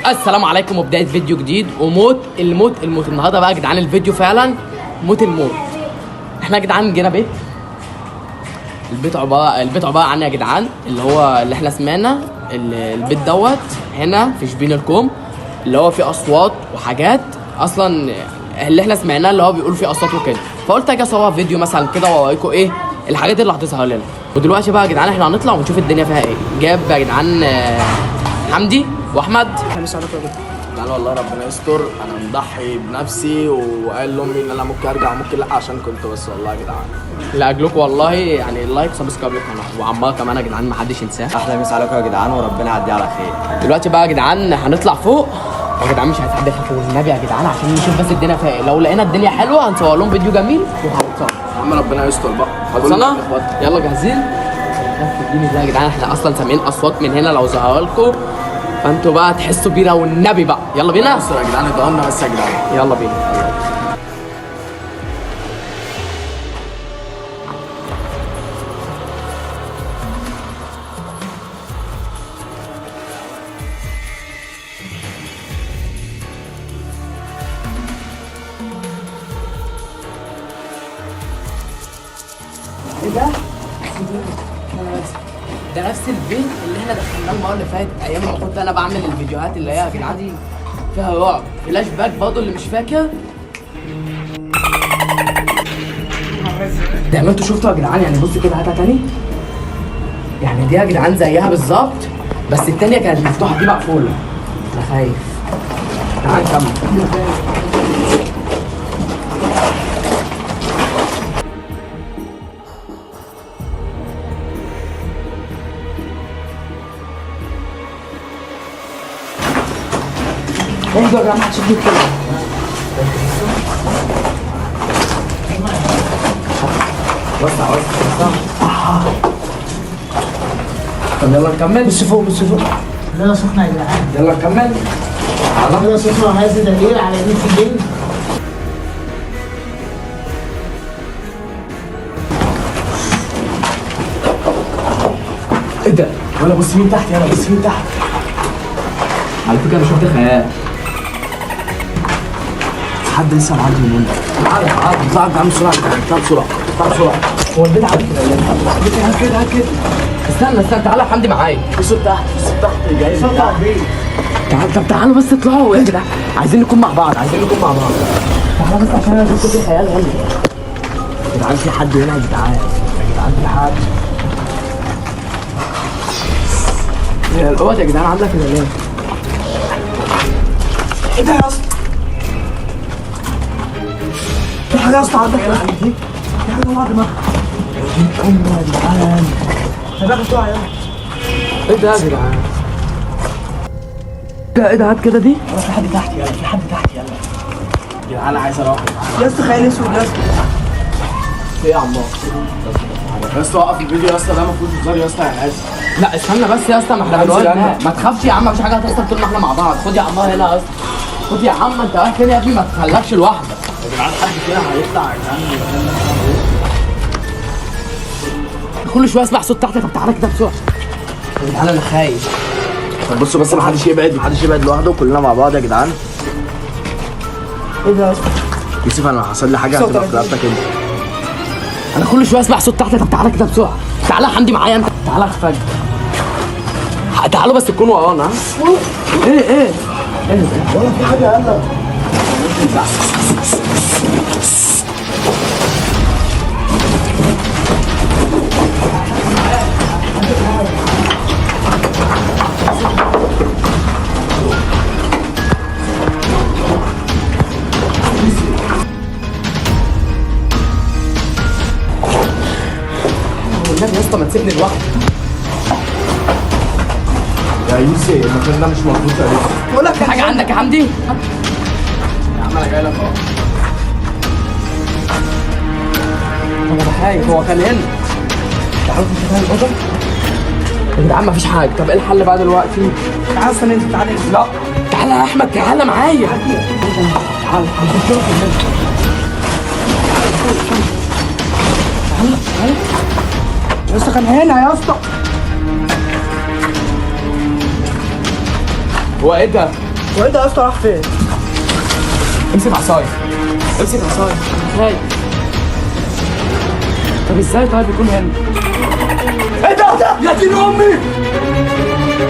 السلام عليكم وبدايه فيديو جديد وموت الموت النهارده بقى يا جدعان الفيديو فعلا موت الموت. احنا يا جدعان جينا البيت عباره عن يا جدعان اللي احنا سمعنا البيت دوت هنا في شبين الكوم، اللي هو فيه اصوات وحاجات اصلا اللي احنا سمعناه اللي هو بيقول فيه اصوات وكده، فقلت اجي اصور فيديو مثلا كده واوريكم ايه الحاجات اللي هتظهر لنا. ودلوقتي بقى يا جدعان احنا هنطلع ونشوف الدنيا فيها ايه. جاب يا جدعان حمدي واحمد. قال والله ربنا يستر، انا مضحي بنفسي وقال لامي ان انا ممكن ارجع ممكن لا، عشان كنت بس والله يا جدعان لاجلكم والله يعني اللايك سبسكرايب للقناه، وعمار كمان يا جدعان ما حدش ينساه. احلى مسا عليكم يا جدعان وربنا يعديه على خير. دلوقتي بقى يا جدعان هنطلع فوق يا جدعان، مش هنتحدى فوق النبي يا جدعان عشان نشوف بس الدنيا فيها ايه. لو لقينا الدنيا حلوه هنصور لهم فيديو جميل وهنتصور. يا عم ربنا يستر بقى. خلصنا؟ يلا جاهزين؟ الدنيا يا جدعان احنا اصلا سامعين اصوات من هنا لو ظهر لكم فانتوا بقى تحسوا بينا والنبي بقى. يلا بينا يستر يا جدعان، ادعوا بس يا جدعان. يلا بينا. ايه ده نفس البيت اللي احنا دخلناه المره اللي فاتت ايام ما كنت انا بعمل الفيديوهات اللي هي يا جدعان دي فيها رعب فلاش باك برضه اللي مش فاكر. زي ما انتوا شفتوا يا جدعان، يعني بصوا كده هاتها تاني، يعني دي يا جدعان زيها بالظبط بس التانية كانت مفتوحة دي مقفولة. انا خايف. تعال نكمل. ايه ده يا جماعه هتشدوا كده؟ وسع. طب يلا نكمل. بص فوق. لا سخنة يا جدعان. يلا نكمل. لا سخنة وهذا دليل على ان في جن. ايه ده؟ ولا بص مين تحت، يلا بص مين تحت. على فكره انا شفت خيال. حد لسه معدي من هنا. تعالى اطلع يا عم بسرعه، اطلع بسرعه. هو البيت عامل كده ليه؟ هات كده. استنى تعالى يا حمدي معايا. بصوا تحت جاي طب تعالوا بس اطلعوا يا جدعان، عايزين نكون مع بعض. تعالى بس عشان انا شفت في خيال. يلا يا جدعان في حد هنا يا جدعان. في حد. يا الاوض يا جدعان عامله كده ليه؟ ايه ده يا اسطى؟ في حاجه يا اسطى عندك يا اسطى؟ في حاجه بعد ما يا جدعان شباب بسرعه يلا. ايه ده يا جدعان؟ ايه ده هات كده دي؟ في حد تحت يلا. يا جدعان انا عايز اروح يا اسطى. خيال اسود يا اسطى. ايه يا عمار؟ يا اسطى وقف الفيديو يا اسطى، ده ما فيهوش هزار يا اسطى، انا اسف. لا استنى بس يا اسطى، ما احنا بنقول ما تخافش يا عم، مفيش حاجه هتحصل طول ما احنا مع بعض. خد يا عمار هنا يا اسطى، خد يا عم. انت واقف هنا يا ابني، ما تخلكش لوحدك يا جدعان. حد فينا هيطلع يا جدعان. كل شويه اسمع صوت تحت. طب تعالى كده بسرعه يا جدعان، انا خايف. طب بصوا بس، محدش يبعد لوحده، كلنا مع بعض يا جدعان. ايه ده يا اسطى؟ يوسف انا حصل لي حاجه هتبقى في رقبتك انت. انا كل شويه اسمع صوت تحت. طب تعالى كده بسرعه. تعالى يا حمدي معايا انت. تعالى فجأة. تعالوا بس تكونوا ورانا. ايه ولا في حاجه يلا. والنبي يا اسطى ما تسيبني لوحدي. يا يوسف المكان ده مش مظبوط يا يوسف. بقول لك في حاجه عندك يا حمدي؟ يا عم انا جاي لك اهو. انا بخايف. هو كان هنا. تعالوا نشوف الاوضه يا جدعان. مفيش حاجه. طب ايه الحل بقى دلوقتي؟ تعال استنى انت. تعالى. لا تعالى يا احمد، تعالى معايا. تعالى هنخش لك البيت. تعالى يا اسطى كان هنا يا اسطى. هو ايه ده؟ هو ايه ده يا اسطى راح فين؟ امسك عصايه، امسك عصايه. هاي طب ازاي طيب يكون هنا؟ ايه ده؟ يا دين امي